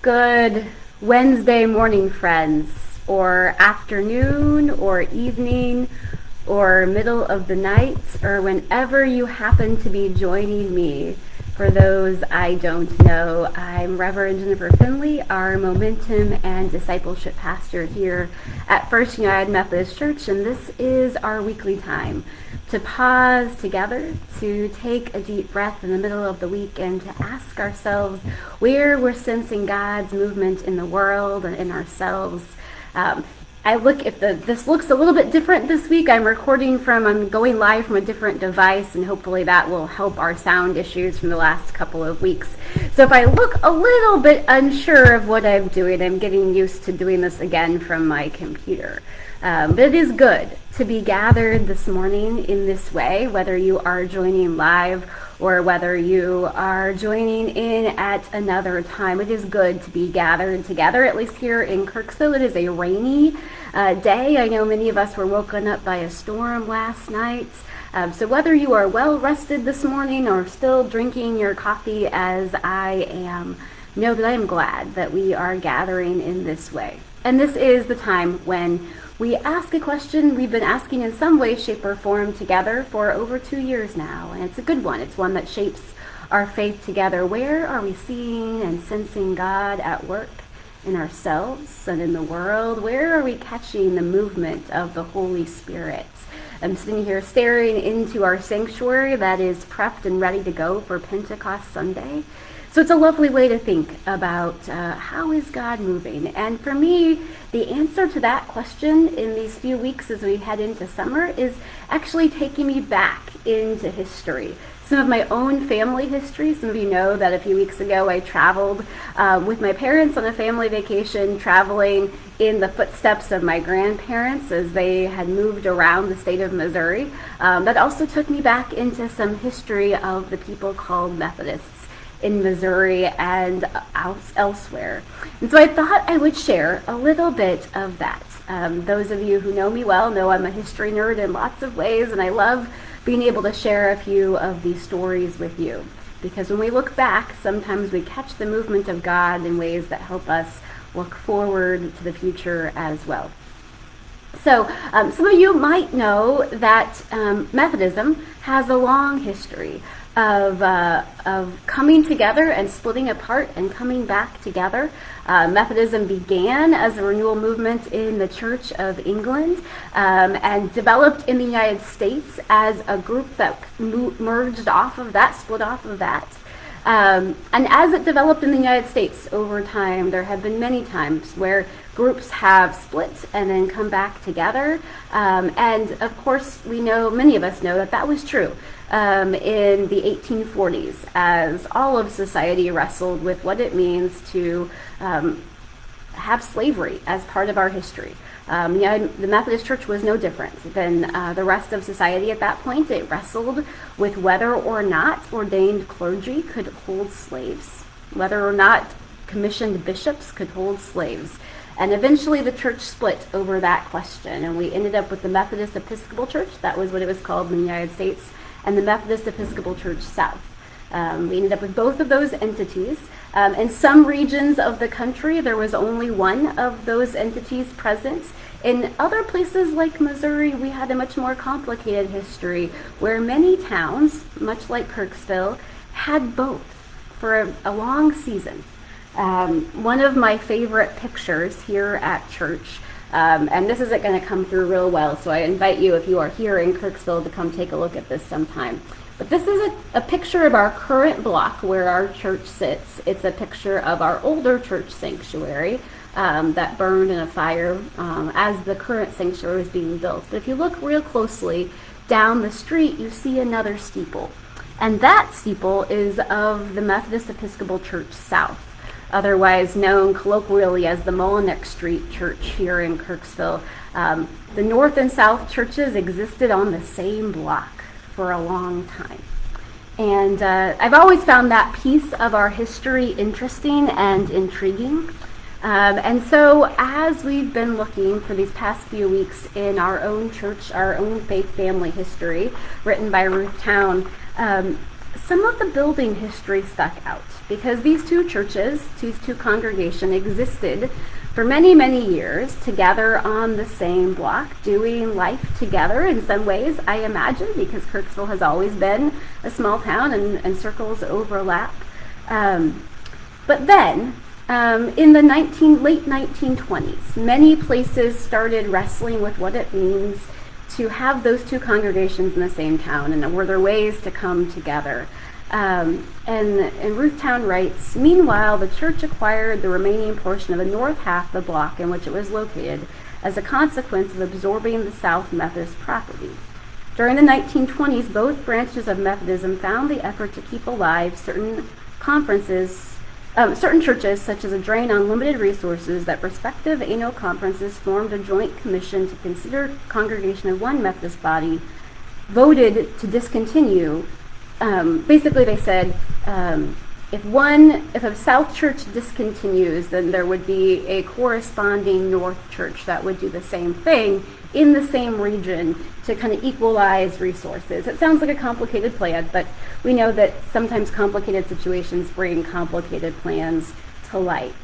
Good Wednesday morning, friends, or afternoon, or evening, or middle of the night, or whenever you happen to be joining me. For those I don't know, I'm Reverend Jennifer Finley, our Momentum and Discipleship Pastor here at First United Methodist Church, and this is our weekly time to pause together, to take a deep breath in the middle of the week, and to ask ourselves where we're sensing God's movement in the world and in ourselves. This looks a little bit different this week. I'm going live from a different device, and hopefully that will help our sound issues from the last couple of weeks. So if I look a little bit unsure of what I'm doing, I'm getting used to doing this again from my computer. But it is good to be gathered this morning in this way, whether you are joining live or whether you are joining in at another time. It is good to be gathered together, at least here in Kirksville. It is a rainy day. I know many of us were woken up by a storm last night. So whether you are well rested this morning or still drinking your coffee as I am, know that I am glad that we are gathering in this way. And this is the time when we ask a question we've been asking in some way, shape, or form together for over 2 years now, and it's a good one. It's one that shapes our faith together. Where are we seeing and sensing God at work in ourselves and in the world? Where are we catching the movement of the Holy Spirit? I'm sitting here staring into our sanctuary that is prepped and ready to go for Pentecost Sunday. So it's a lovely way to think about how is God moving? And for me, the answer to that question in these few weeks as we head into summer is actually taking me back into history. Some of my own family history. Some of you know that a few weeks ago I traveled with my parents on a family vacation, traveling in the footsteps of my grandparents as they had moved around the state of Missouri. That also took me back into some history of the people called Methodists in Missouri and elsewhere. And so I thought I would share a little bit of that. Those of you who know me well know I'm a history nerd in lots of ways, and I love being able to share a few of these stories with you. Because when we look back, sometimes we catch the movement of God in ways that help us look forward to the future as well. So some of you might know that Methodism has a long history of coming together and splitting apart and coming back together. Methodism began as a renewal movement in the Church of England and developed in the United States as a group that merged off of that, split off of that. And as it developed in the United States over time, there have been many times where groups have split and then come back together. And of course, many of us know that that was true in the 1840s, as all of society wrestled with what it means to have slavery as part of our history. The Methodist Church was no different than the rest of society at that point. It wrestled with whether or not ordained clergy could hold slaves, whether or not commissioned bishops could hold slaves. And eventually the church split over that question, and we ended up with the Methodist Episcopal Church, that was what it was called in the United States, and the Methodist Episcopal Church South. We ended up with both of those entities. In some regions of the country, there was only one of those entities present. In other places like Missouri, we had a much more complicated history where many towns, much like Kirksville, had both for a long season. One of my favorite pictures here at church, and this isn't going to come through real well, so I invite you, if you are here in Kirksville, to come take a look at this sometime. But this is a picture of our current block where our church sits. It's a picture of our older church sanctuary that burned in a fire as the current sanctuary was being built. But if you look real closely down the street, you see another steeple. And that steeple is of the Methodist Episcopal Church South, otherwise known colloquially as the Mullinex Street Church here in Kirksville. The North and South churches existed on the same block for a long time. And I've always found that piece of our history interesting and intriguing. And so as we've been looking for these past few weeks in our own church, our own faith family history, written by Ruth Town, some of the building history stuck out because these two churches, these two congregations existed for many, many years together on the same block, doing life together in some ways, I imagine, because Kirksville has always been a small town and circles overlap. But then, in the late 1920s, many places started wrestling with what it means to have those two congregations in the same town, and were there ways to come together. And Ruth Town writes, meanwhile, the church acquired the remaining portion of the north half of the block in which it was located as a consequence of absorbing the South Methodist property. During the 1920s, both branches of Methodism found the effort to keep alive certain churches, such as a drain on limited resources, that prospective annual conferences formed a joint commission to consider congregation of one Methodist body, voted to discontinue. Basically, they said if a South church discontinues, then there would be a corresponding North church that would do the same thing in the same region to kind of equalize resources. It sounds like a complicated plan, but we know that sometimes complicated situations bring complicated plans to light.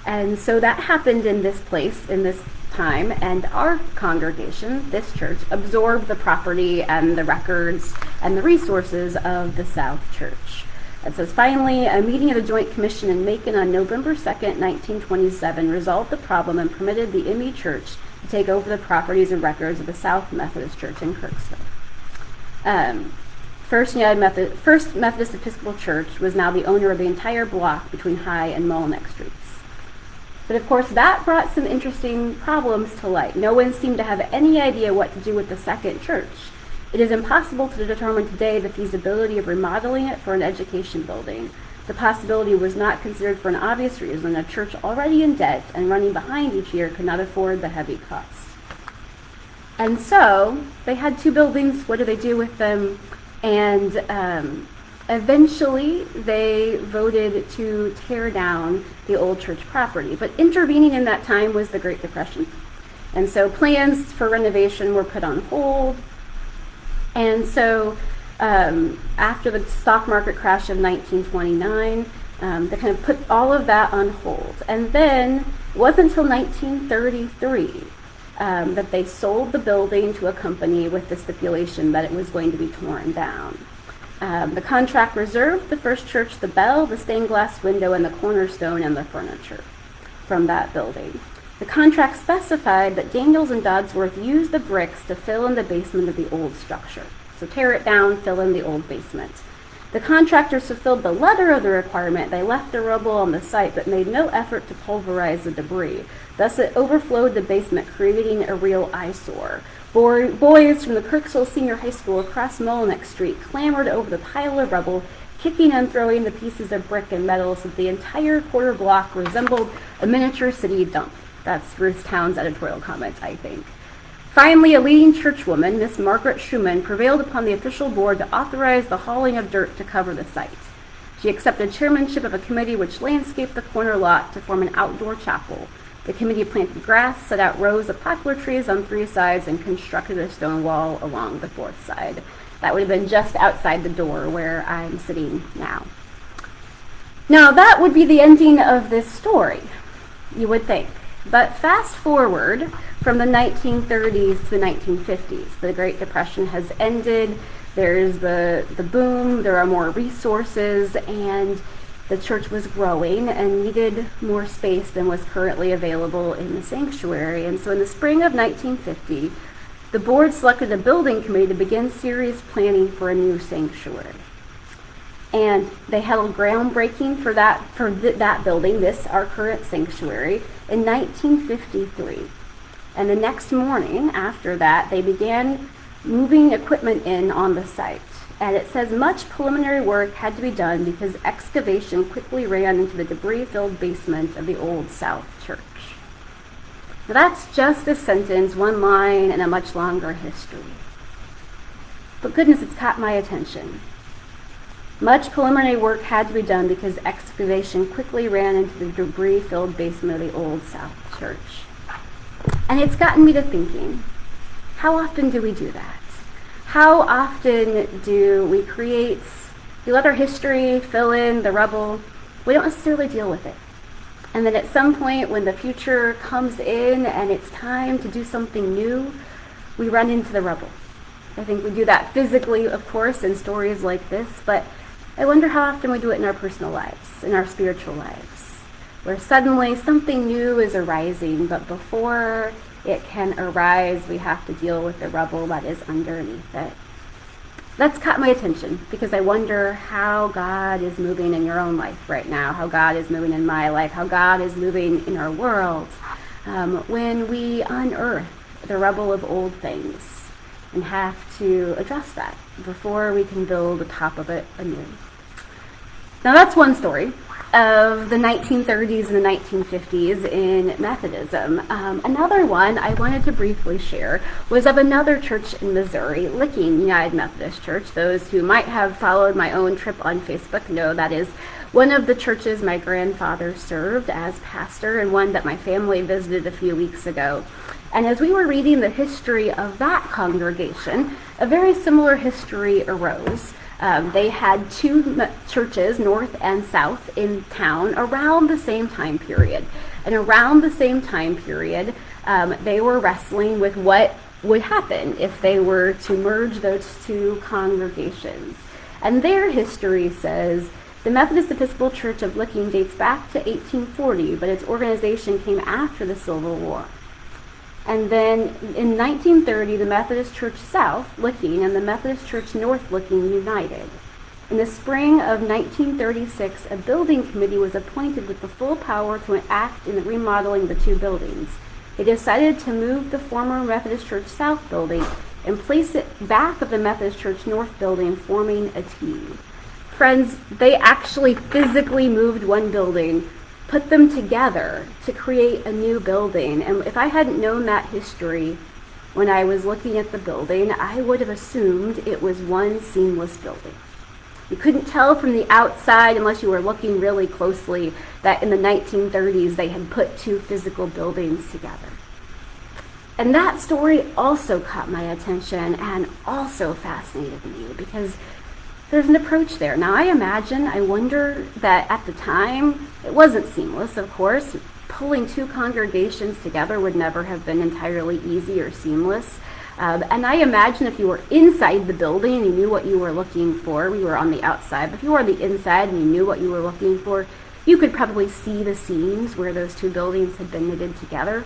And so that happened in this place, in this time, and our congregation, this church, absorbed the property and the records and the resources of the South Church. It says, finally, a meeting of the Joint Commission in Macon on November 2nd, 1927, resolved the problem and permitted the ME Church to take over the properties and records of the South Methodist Church in Kirksville. First Methodist Episcopal Church was now the owner of the entire block between High and Mullinex Streets. But of course, that brought some interesting problems to light. No one seemed to have any idea what to do with the second church. It is impossible to determine today the feasibility of remodeling it for an education building. The possibility was not considered for an obvious reason. A church already in debt and running behind each year could not afford the heavy costs. And so they had two buildings. What do they do with them? And eventually they voted to tear down the old church property. But intervening in that time was the Great Depression. And so plans for renovation were put on hold. And so after the stock market crash of 1929, they kind of put all of that on hold. And then it wasn't until 1933 that they sold the building to a company with the stipulation that it was going to be torn down. The contract reserved the first church the bell, the stained glass window, and the cornerstone and the furniture from that building. The contract specified that Daniels and Dodsworth use the bricks to fill in the basement of the old structure. So tear it down, fill in the old basement. The contractors fulfilled the letter of the requirement. They left the rubble on the site but made no effort to pulverize the debris. Thus it overflowed the basement, creating a real eyesore. Boys from the Kirksville Senior High School across Mullinex Street clambered over the pile of rubble, kicking and throwing the pieces of brick and metal so that the entire quarter block resembled a miniature city dump. That's Ruth Town's editorial comment, I think. Finally, a leading churchwoman, Miss Margaret Schumann, prevailed upon the official board to authorize the hauling of dirt to cover the site. She accepted chairmanship of a committee which landscaped the corner lot to form an outdoor chapel. The committee planted grass, set out rows of poplar trees on 3 sides, and constructed a stone wall along the 4th side. That would have been just outside the door where I'm sitting now. Now, that would be the ending of this story, you would think. But fast forward from the 1930s to the 1950s. The Great Depression has ended. There's the boom. There are more resources, and the church was growing and needed more space than was currently available in the sanctuary. And so in the spring of 1950, the board selected a building committee to begin serious planning for a new sanctuary. And they held groundbreaking for that building, our current sanctuary, in 1953. And the next morning after that, they began moving equipment in on the site. And it says much preliminary work had to be done because excavation quickly ran into the debris-filled basement of the old South Church. So that's just a sentence, one line, and a much longer history. But goodness, it's caught my attention. Much preliminary work had to be done because excavation quickly ran into the debris-filled basement of the old South Church. And it's gotten me to thinking, how often do we do that? How often do we create We let our history fill in the rubble. We don't necessarily deal with it. And then at some point when the future comes in and it's time to do something new, we run into the rubble. I think we do that physically, of course, in stories like this, but I wonder how often we do it in our personal lives, in our spiritual lives, where suddenly something new is arising, but before it can arise, we have to deal with the rubble that is underneath it. That's caught my attention because I wonder how God is moving in your own life right now, how God is moving in my life, how God is moving in our world when we unearth the rubble of old things and have to address that before we can build the top of it anew. Now that's one story of the 1930s and the 1950s in Methodism. Another one I wanted to briefly share was of another church in Missouri, Licking United Methodist Church. Those who might have followed my own trip on Facebook know that is one of the churches my grandfather served as pastor and one that my family visited a few weeks ago. And as we were reading the history of that congregation, a very similar history arose. They had two churches, north and south, in town around the same time period. And around the same time period, they were wrestling with what would happen if they were to merge those two congregations. And their history says the Methodist Episcopal Church of Licking dates back to 1840, but its organization came after the Civil War. And then in 1930, the Methodist Church South, Licking, and the Methodist Church North, Licking united. In the spring of 1936, a building committee was appointed with the full power to act in remodeling the two buildings. They decided to move the former Methodist Church South building and place it back of the Methodist Church North building, forming a T. Friends, they actually physically moved one building, put them together to create a new building. And if I hadn't known that history when I was looking at the building, I would have assumed it was one seamless building. You couldn't tell from the outside unless you were looking really closely that in the 1930s they had put two physical buildings together. And that story also caught my attention and also fascinated me because there's an approach there. Now I wonder that at the time, it wasn't seamless, of course. Pulling two congregations together would never have been entirely easy or seamless. And I imagine if you were inside the building and you knew what you were looking for, we were on the outside, but if you were on the inside and you knew what you were looking for, you could probably see the seams where those two buildings had been knitted together.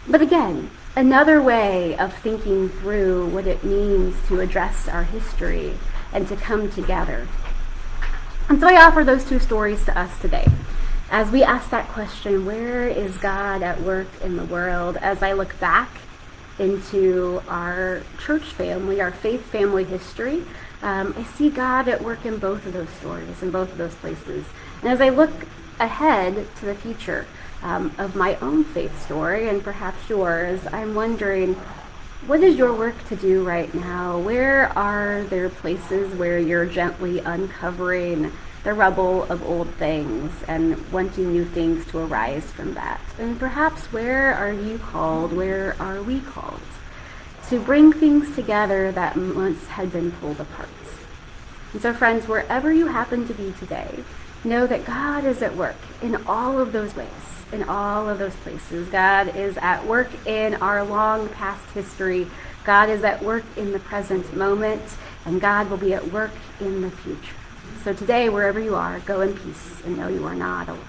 But again, another way of thinking through what it means to address our history and to come together. And so I offer those two stories to us today. As we ask that question, where is God at work in the world? As I look back into our church family, our faith family history, I see God at work in both of those stories, in both of those places. And as I look ahead to the future of my own faith story, and perhaps yours, I'm wondering, what is your work to do right now? Where are there places where you're gently uncovering the rubble of old things and wanting new things to arise from that? And perhaps where are you called, where are we called to bring things together that once had been pulled apart? And so friends, wherever you happen to be today, know that God is at work in all of those ways, in all of those places. God is at work in our long past history. God is at work in the present moment, and God will be at work in the future. So today, wherever you are, go in peace and know you are not alone.